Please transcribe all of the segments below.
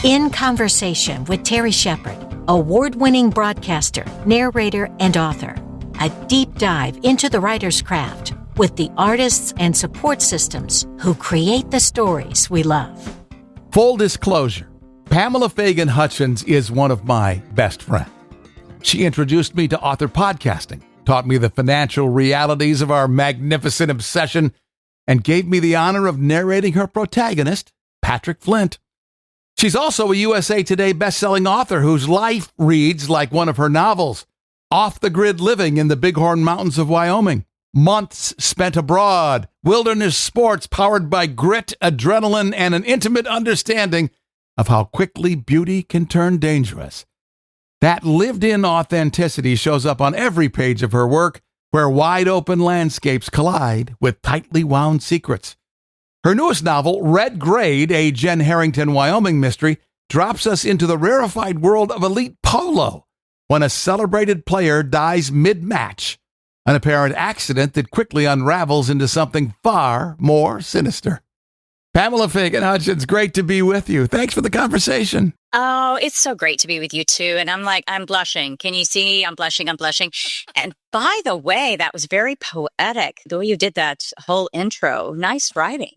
In Conversation with Terry Shepard, award-winning broadcaster, narrator, and author. A deep dive into the writer's craft with the artists and support systems who create the stories we love. Full disclosure, Pamela Fagan Hutchins is one of my best friends. She introduced me to author podcasting, taught me the financial realities of our magnificent obsession, and gave me the honor of narrating her protagonist, Patrick Flint. She's also a USA Today best-selling author whose life reads like one of her novels, off-the-grid living in the Bighorn Mountains of Wyoming, months spent abroad, wilderness sports powered by grit, adrenaline, and an intimate understanding of how quickly beauty can turn dangerous. That lived-in authenticity shows up on every page of her work, where wide-open landscapes collide with tightly wound secrets. Her newest novel, Red Grade, a Jenn Herrington Wyoming Mystery, drops us into the rarefied world of elite polo when a celebrated player dies mid-match, an apparent accident that quickly unravels into something far more sinister. Pamela Fagan Hutchins, great to be with you. Thanks for the conversation. Oh, it's so great to be with you too. And I'm blushing. Can you see? I'm blushing. And by the way, that was very poetic, the way you did that whole intro. Nice writing.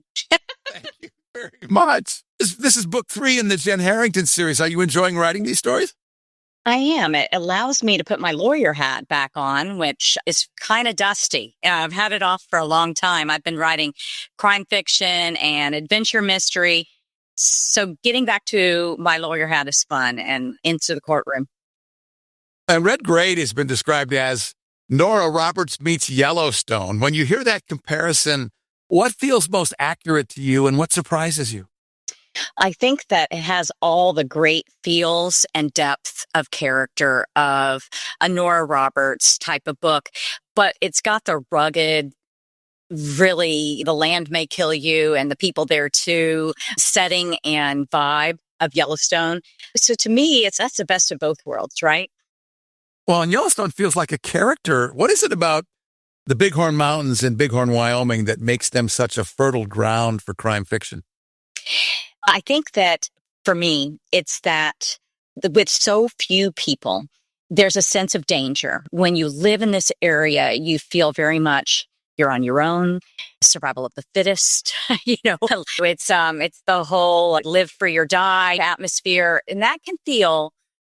Thank you very much. This is book 3 in the Jenn Herrington series. Are you enjoying writing these stories? I am. It allows me to put my lawyer hat back on, which is kind of dusty. I've had it off for a long time. I've been writing crime fiction and adventure mystery. So getting back to my lawyer hat is fun and into the courtroom. And Red Grade has been described as Nora Roberts meets Yellowstone. When you hear that comparison, what feels most accurate to you and what surprises you? I think that it has all the great feels and depth of character of a Nora Roberts type of book, but it's got the rugged, really, the land may kill you and the people there too, setting and vibe of Yellowstone. So to me, that's the best of both worlds, right? Well, and Yellowstone feels like a character. What is it about the Bighorn Mountains in Bighorn, Wyoming that makes them such a fertile ground for crime fiction? I think that for me, it's that with so few people, there's a sense of danger. When you live in this area, you feel very much you're on your own, survival of the fittest. It's the whole live free or die atmosphere, and that can feel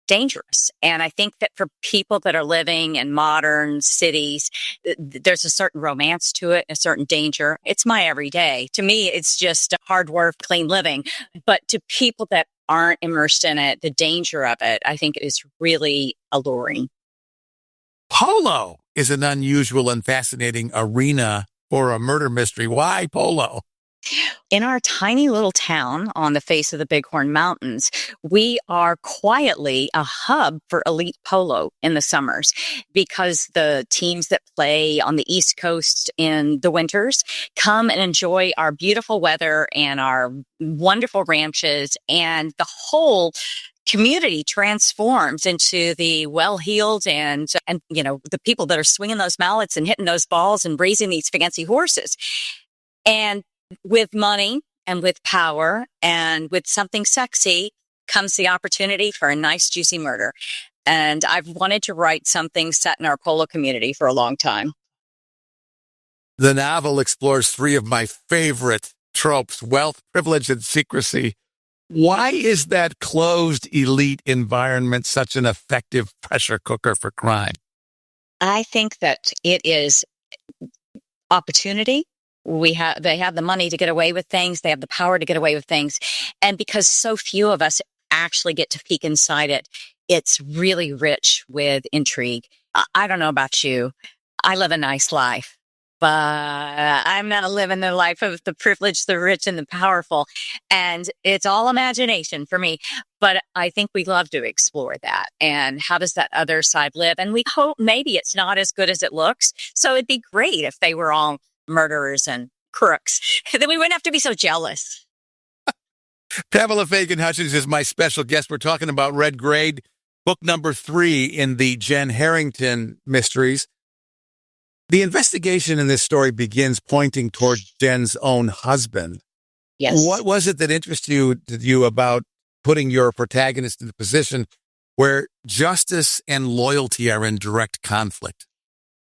dangerous. And I think that for people that are living in modern cities, there's a certain romance to it, a certain danger. It's my everyday. To me, it's just hard work, clean living. But to people that aren't immersed in it, the danger of it, I think is really alluring. Polo is an unusual and fascinating arena for a murder mystery. Why polo? In our tiny little town on the face of the Bighorn Mountains, we are quietly a hub for elite polo in the summers because the teams that play on the East Coast in the winters come and enjoy our beautiful weather and our wonderful ranches, and the whole community transforms into the well-heeled and the people that are swinging those mallets and hitting those balls and raising these fancy horses. And with money and with power and with something sexy comes the opportunity for a nice, juicy murder. And I've wanted to write something set in our polo community for a long time. The novel explores 3 of my favorite tropes: wealth, privilege, and secrecy. Why is that closed elite environment such an effective pressure cooker for crime? I think that it is opportunity. They have the money to get away with things. They have the power to get away with things. And because so few of us actually get to peek inside it, it's really rich with intrigue. I don't know about you. I live a nice life, but I'm not living the life of the privileged, the rich, and the powerful. And it's all imagination for me. But I think we love to explore that. And how does that other side live? And we hope maybe it's not as good as it looks. So it'd be great if they were all murderers and crooks. Then we wouldn't have to be so jealous. Pamela Fagan Hutchins is my special guest. We're talking about Red Grade, book number 3 in the Jenn Herrington mysteries. The investigation in this story begins pointing toward Jenn's own husband. Yes. What was it that interested you about putting your protagonist in the position where justice and loyalty are in direct conflict?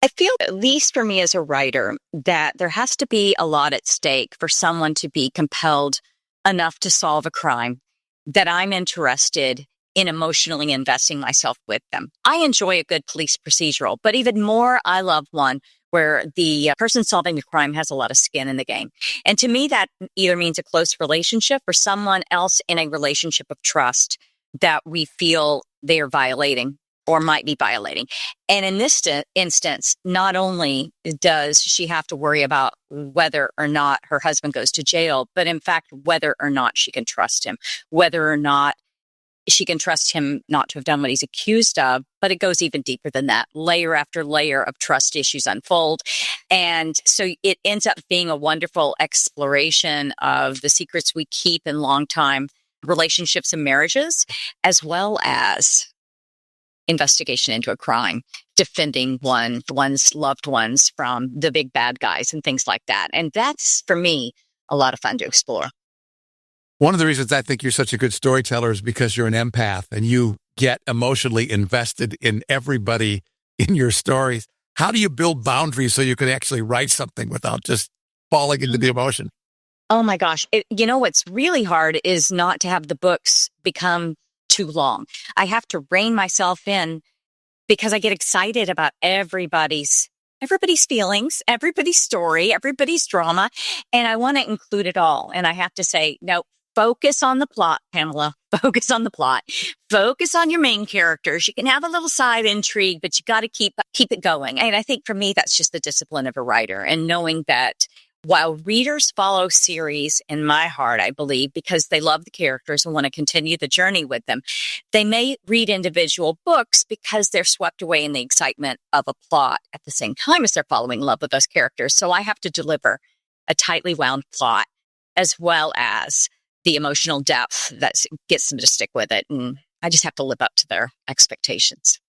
I feel, at least for me as a writer, that there has to be a lot at stake for someone to be compelled enough to solve a crime that I'm interested in emotionally investing myself with them. I enjoy a good police procedural, but even more, I love one where the person solving the crime has a lot of skin in the game. And to me, that either means a close relationship or someone else in a relationship of trust that we feel they are violating or might be violating. And in this instance, not only does she have to worry about whether or not her husband goes to jail, but in fact, whether or not she can trust him, whether or not she can trust him not to have done what he's accused of. But it goes even deeper than that. Layer after layer of trust issues unfold. And so it ends up being a wonderful exploration of the secrets we keep in long-time relationships and marriages, as well as investigation into a crime, defending one's loved ones from the big bad guys and things like that. And that's, for me, a lot of fun to explore. One of the reasons I think you're such a good storyteller is because you're an empath and you get emotionally invested in everybody in your stories. How do you build boundaries so you can actually write something without just falling into the emotion? Oh my gosh. What's really hard is not to have the books become too long. I have to rein myself in because I get excited about everybody's feelings, everybody's story, everybody's drama, and I want to include it all. And I have to say, no, focus on the plot, Pamela. Focus on the plot. Focus on your main characters. You can have a little side intrigue, but you got to keep it going. And I think for me, that's just the discipline of a writer, and knowing that while readers follow series in my heart, I believe, because they love the characters and want to continue the journey with them, they may read individual books because they're swept away in the excitement of a plot at the same time as they're falling in love with those characters. So I have to deliver a tightly wound plot as well as the emotional depth that gets them to stick with it. And I just have to live up to their expectations.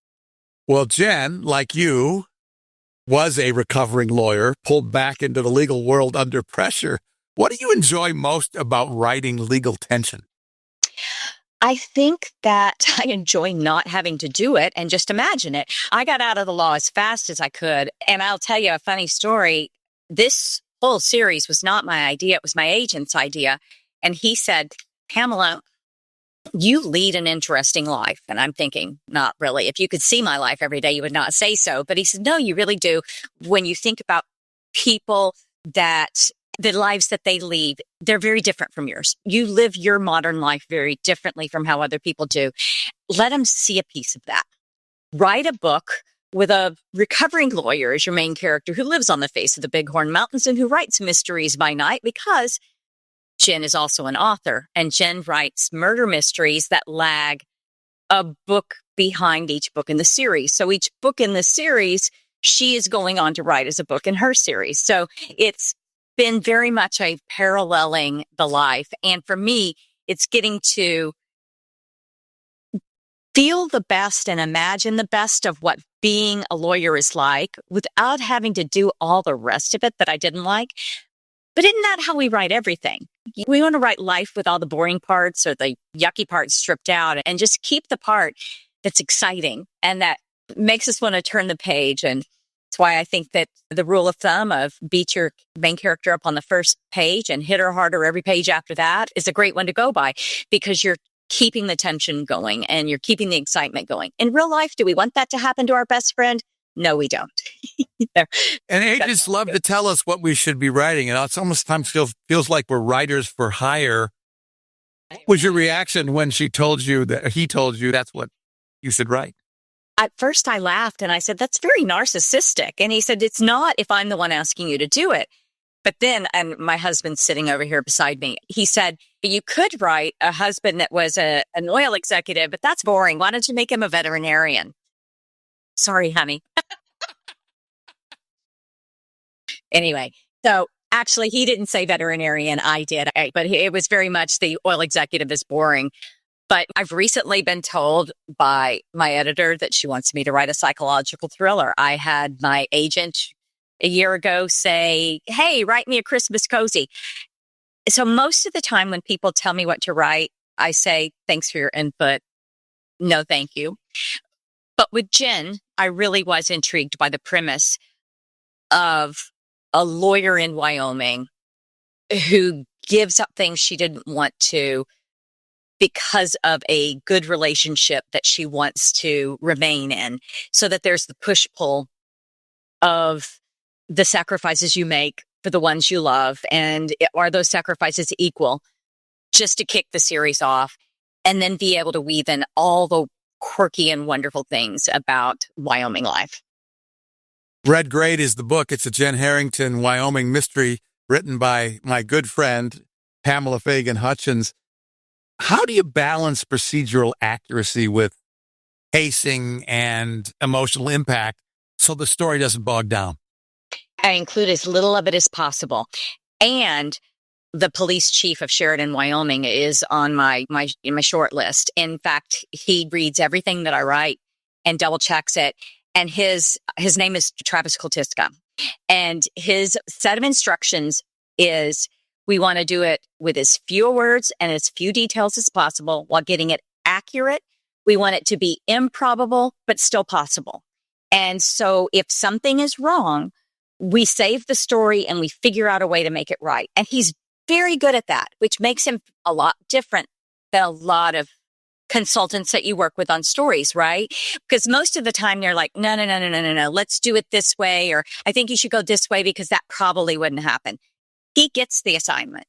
Well, Jenn, like you, was a recovering lawyer, pulled back into the legal world under pressure. What do you enjoy most about writing legal tension? I think that I enjoy not having to do it and just imagine it. I got out of the law as fast as I could. And I'll tell you a funny story. This whole series was not my idea. It was my agent's idea. And he said, Pamela, you lead an interesting life. And I'm thinking, not really. If you could see my life every day, you would not say so. But he said, no, you really do. When you think about people that the lives that they lead, they're very different from yours. You live your modern life very differently from how other people do. Let them see a piece of that. Write a book with a recovering lawyer as your main character who lives on the face of the Bighorn Mountains and who writes mysteries by night, because Jenn is also an author, and Jenn writes murder mysteries that lag a book behind each book in the series. So each book in the series, she is going on to write as a book in her series. So it's been very much a paralleling the life. And for me, it's getting to feel the best and imagine the best of what being a lawyer is like without having to do all the rest of it that I didn't like. But isn't that how we write everything? We want to write life with all the boring parts or the yucky parts stripped out and just keep the part that's exciting and that makes us want to turn the page. And that's why I think that the rule of thumb of beat your main character up on the first page and hit her harder every page after that is a great one to go by, because you're keeping the tension going and you're keeping the excitement going. In real life, do we want that to happen to our best friend? No, we don't. And agents love to tell us what we should be writing. And it's almost times feels like we're writers for hire. What was your reaction when he told you that's what you should write? At first I laughed and I said, that's very narcissistic. And he said, it's not if I'm the one asking you to do it. But then, and my husband's sitting over here beside me, he said, you could write a husband that was an oil executive, but that's boring. Why don't you make him a veterinarian? Sorry, honey. Anyway, so actually he didn't say veterinarian, I did, but it was very much the oil executive is boring. But I've recently been told by my editor that she wants me to write a psychological thriller. I had my agent a year ago say, hey, write me a Christmas cozy. So most of the time when people tell me what to write, I say, thanks for your input. No, thank you. But with Jenn, I really was intrigued by the premise of a lawyer in Wyoming who gives up things she didn't want to because of a good relationship that she wants to remain in, so that there's the push-pull of the sacrifices you make for the ones you love, and are those sacrifices equal, just to kick the series off, and then be able to weave in all the quirky and wonderful things about Wyoming life. Red Grade is the book. It's a Jenn Herrington Wyoming Mystery written by my good friend, Pamela Fagan Hutchins. How do you balance procedural accuracy with pacing and emotional impact so the story doesn't bog down? I include as little of it as possible. And the police chief of Sheridan, Wyoming is on my short list. In fact, he reads everything that I write and double checks it. And his name is Travis Koltiska. And his set of instructions is, we want to do it with as few words and as few details as possible while getting it accurate. We want it to be improbable, but still possible. And so if something is wrong, we save the story and we figure out a way to make it right. And he's very good at that, which makes him a lot different than a lot of consultants that you work with on stories, right? Because most of the time they're like, no, let's do it this way. Or I think you should go this way because that probably wouldn't happen. He gets the assignment.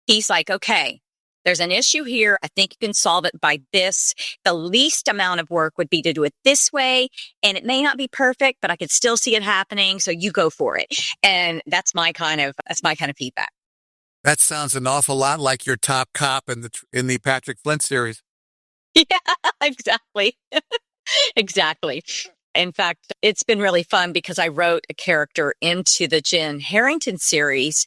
He's like, okay, there's an issue here. I think you can solve it by this. The least amount of work would be to do it this way. And it may not be perfect, but I could still see it happening. So you go for it. And that's my kind of feedback. That sounds an awful lot like your top cop in the Patrick Flint series. Yeah, exactly. Exactly. In fact, it's been really fun because I wrote a character into the Jenn Herrington series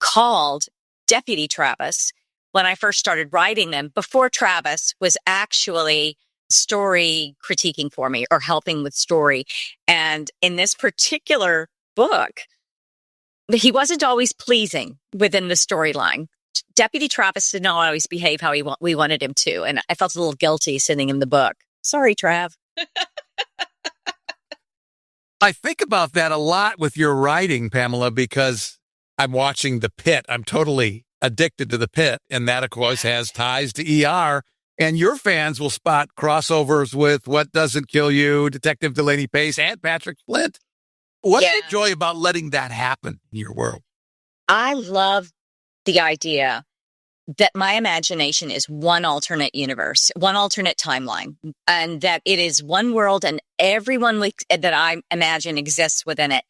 called Deputy Travis when I first started writing them, before Travis was actually story critiquing for me or helping with story. And in this particular book, he wasn't always pleasing within the storyline. Deputy Travis did not always behave how we wanted him to. And I felt a little guilty sending him the book. Sorry, Trav. I think about that a lot with your writing, Pamela, because I'm watching The Pit. I'm totally addicted to The Pit. And that, of course, has ties to ER. And your fans will spot crossovers with What Doesn't Kill You, Detective Delaney Pace, and Patrick Flint. What do you enjoy about letting that happen in your world? I love the idea that my imagination is one alternate universe, one alternate timeline, and that it is one world and everyone that I imagine exists within it.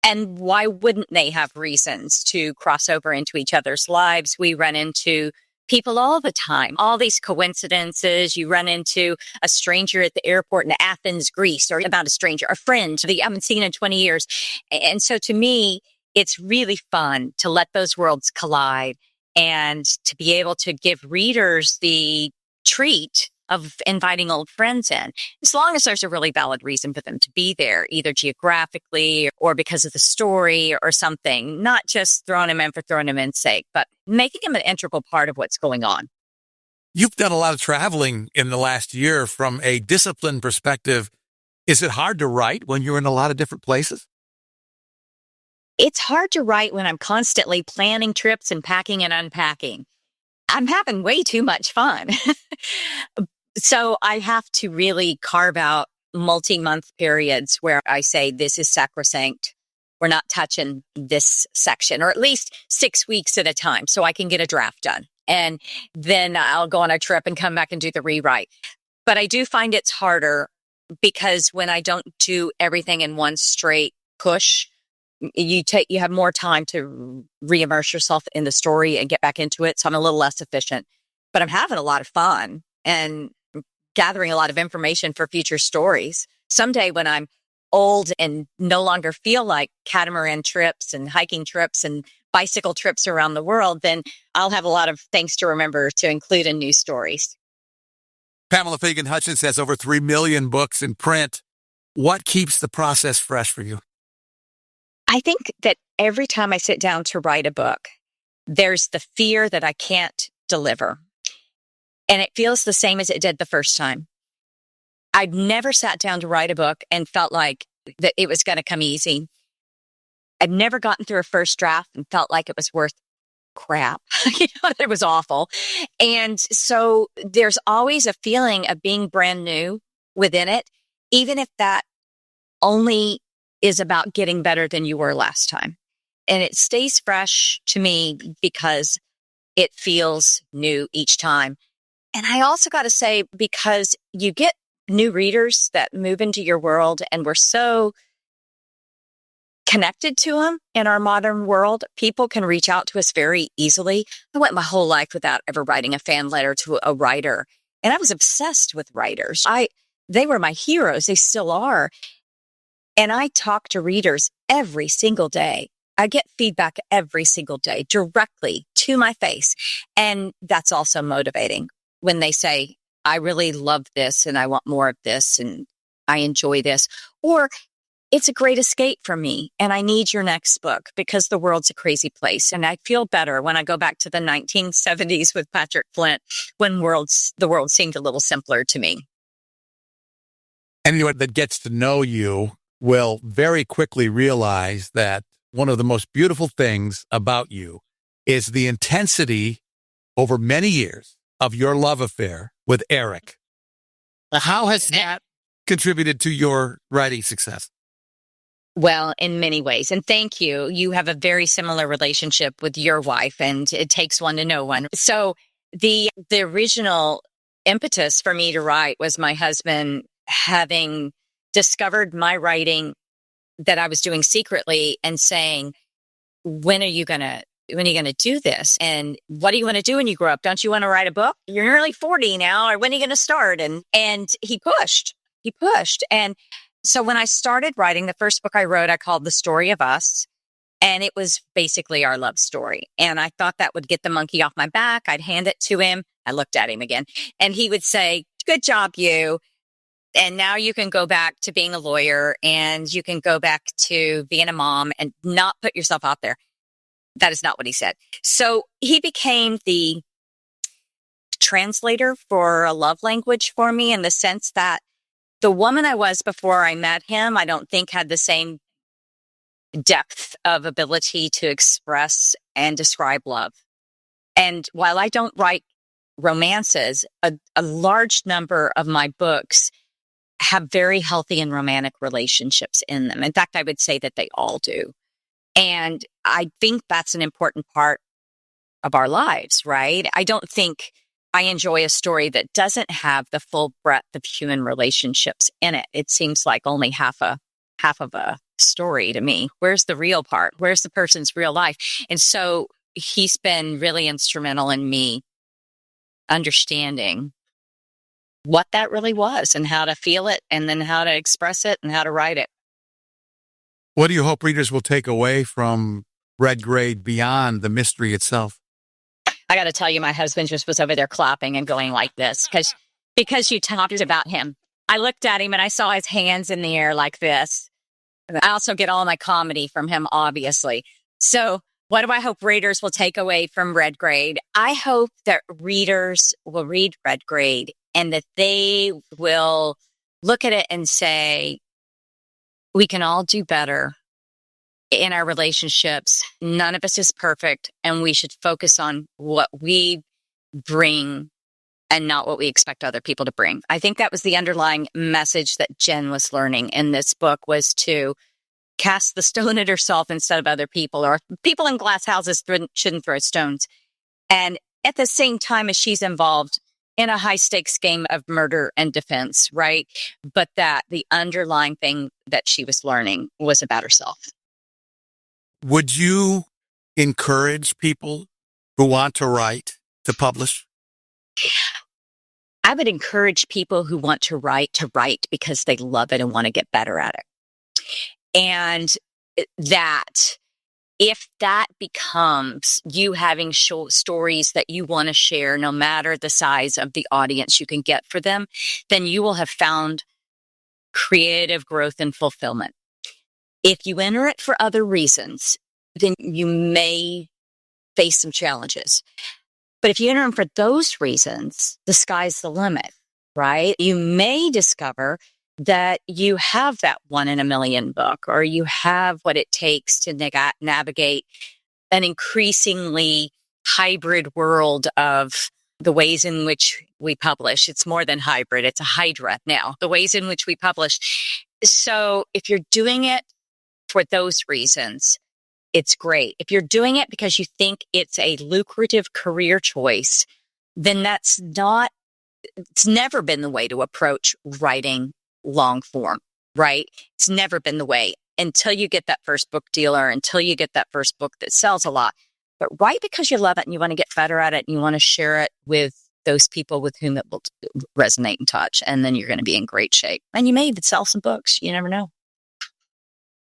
And why wouldn't they have reasons to cross over into each other's lives? We run into people all the time, all these coincidences. You run into a stranger at the airport in Athens, Greece, or about a stranger, a friend that you haven't seen in 20 years. And so to me, it's really fun to let those worlds collide and to be able to give readers the treat of inviting old friends in, as long as there's a really valid reason for them to be there, either geographically or because of the story or something, not just throwing them in for throwing them in's sake, but making them an integral part of what's going on. You've done a lot of traveling in the last year from a discipline perspective. Is it hard to write when you're in a lot of different places? It's hard to write when I'm constantly planning trips and packing and unpacking. I'm having way too much fun. So I have to really carve out multi-month periods where I say, this is sacrosanct. We're not touching this section, or at least 6 weeks at a time, so I can get a draft done. And then I'll go on a trip and come back and do the rewrite. But I do find it's harder because when I don't do everything in one straight push, you have more time to re-immerse yourself in the story and get back into it. So I'm a little less efficient, but I'm having a lot of fun and gathering a lot of information for future stories. Someday when I'm old and no longer feel like catamaran trips and hiking trips and bicycle trips around the world, then I'll have a lot of things to remember to include in new stories. Pamela Fagan Hutchins has over 3 million books in print. What keeps the process fresh for you? I think that every time I sit down to write a book, there's the fear that I can't deliver. And it feels the same as it did the first time. I've never sat down to write a book and felt like that it was going to come easy. I've never gotten through a first draft and felt like it was worth crap. It was awful. And so there's always a feeling of being brand new within it, even if that only is about getting better than you were last time. And it stays fresh to me because it feels new each time. And I also got to say, because you get new readers that move into your world, and we're so connected to them in our modern world, people can reach out to us very easily. I went my whole life without ever writing a fan letter to a writer, and I was obsessed with writers. They were my heroes. They still are. And I talk to readers every single day. I get feedback every single day directly to my face. And that's also motivating when they say, I really love this and I want more of this and I enjoy this. Or it's a great escape for me and I need your next book because the world's a crazy place. And I feel better when I go back to the 1970s with Patrick Flint when the world seemed a little simpler to me. Anyone that gets to know you will very quickly realize that one of the most beautiful things about you is the intensity over many years of your love affair with Eric. How has that contributed to your writing success? Well, in many ways. And thank you. You have a very similar relationship with your wife, and it takes one to know one. So the original impetus for me to write was my husband having discovered my writing that I was doing secretly and saying, when are you going to do this? And what do you want to do when you grow up? Don't you want to write a book? You're nearly 40 now. Or when are you going to start? And he pushed. And so when I started writing, the first book I wrote, I called The Story of Us. And it was basically our love story. And I thought that would get the monkey off my back. I'd hand it to him. I looked at him again. And he would say, good job, you. And now you can go back to being a lawyer and you can go back to being a mom and not put yourself out there. That is not what he said. So he became the translator for a love language for me in the sense that the woman I was before I met him, I don't think had the same depth of ability to express and describe love. And while I don't write romances, a large number of my books have very healthy and romantic relationships in them. In fact, I would say that they all do. And I think that's an important part of our lives, right? I don't think I enjoy a story that doesn't have the full breadth of human relationships in it. It seems like only half of a story to me. Where's the real part? Where's the person's real life? And so he's been really instrumental in me understanding what that really was and how to feel it and then how to express it and how to write it. What do you hope readers will take away from Red Grade beyond the mystery itself? I got to tell you, my husband just was over there clapping and going like this because you talked about him. I looked at him and I saw his hands in the air like this. I also get all my comedy from him, obviously. So what do I hope readers will take away from Red Grade? I hope that readers will read Red Grade and that they will look at it and say, we can all do better in our relationships. None of us is perfect, and we should focus on what we bring and not what we expect other people to bring. I think that was the underlying message that Jenn was learning in this book, was to cast the stone at herself instead of other people, or people in glass houses shouldn't throw stones. And at the same time as she's involved in a high stakes game of murder and defense, right? But that the underlying thing that she was learning was about herself. Would you encourage people who want to write to publish? I would encourage people who want to write because they love it and want to get better at it. And that if that becomes you having stories that you want to share, no matter the size of the audience you can get for them, then you will have found creative growth and fulfillment. If you enter it for other reasons, then you may face some challenges. But if you enter them for those reasons, the sky's the limit, right? You may discover that you have that 1 in a million book, or you have what it takes to navigate an increasingly hybrid world of the ways in which we publish. It's more than hybrid. It's a hydra now, the ways in which we publish. So if you're doing it for those reasons, it's great. If you're doing it because you think it's a lucrative career choice, then it's never been the way to approach writing long form, right? It's never been the way until you get that first book deal or until you get that first book that sells a lot. But right because you love it and you want to get better at it and you want to share it with those people with whom it will resonate and touch, and then you're going to be in great shape. And you may even sell some books. You never know.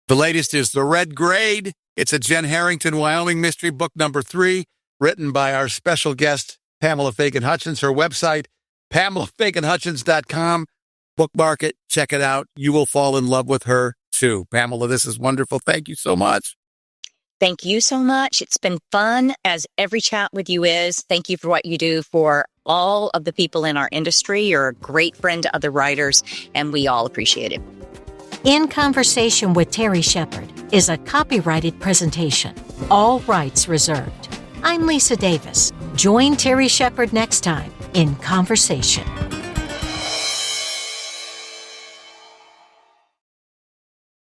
The latest is The Red Grade. It's a Jenn Herrington Wyoming Mystery, book number 3, written by our special guest, Pamela Fagan Hutchins. Her website, PamelaFaganHutchins.com. Bookmark it. Check it out. You will fall in love with her, too. Pamela, this is wonderful. Thank you so much. Thank you so much. It's been fun, as every chat with you is. Thank you for what you do for all of the people in our industry. You're a great friend to other writers, and we all appreciate it. In Conversation with Terry Shepard is a copyrighted presentation. All rights reserved. I'm Lisa Davis. Join Terry Shepard next time in Conversation.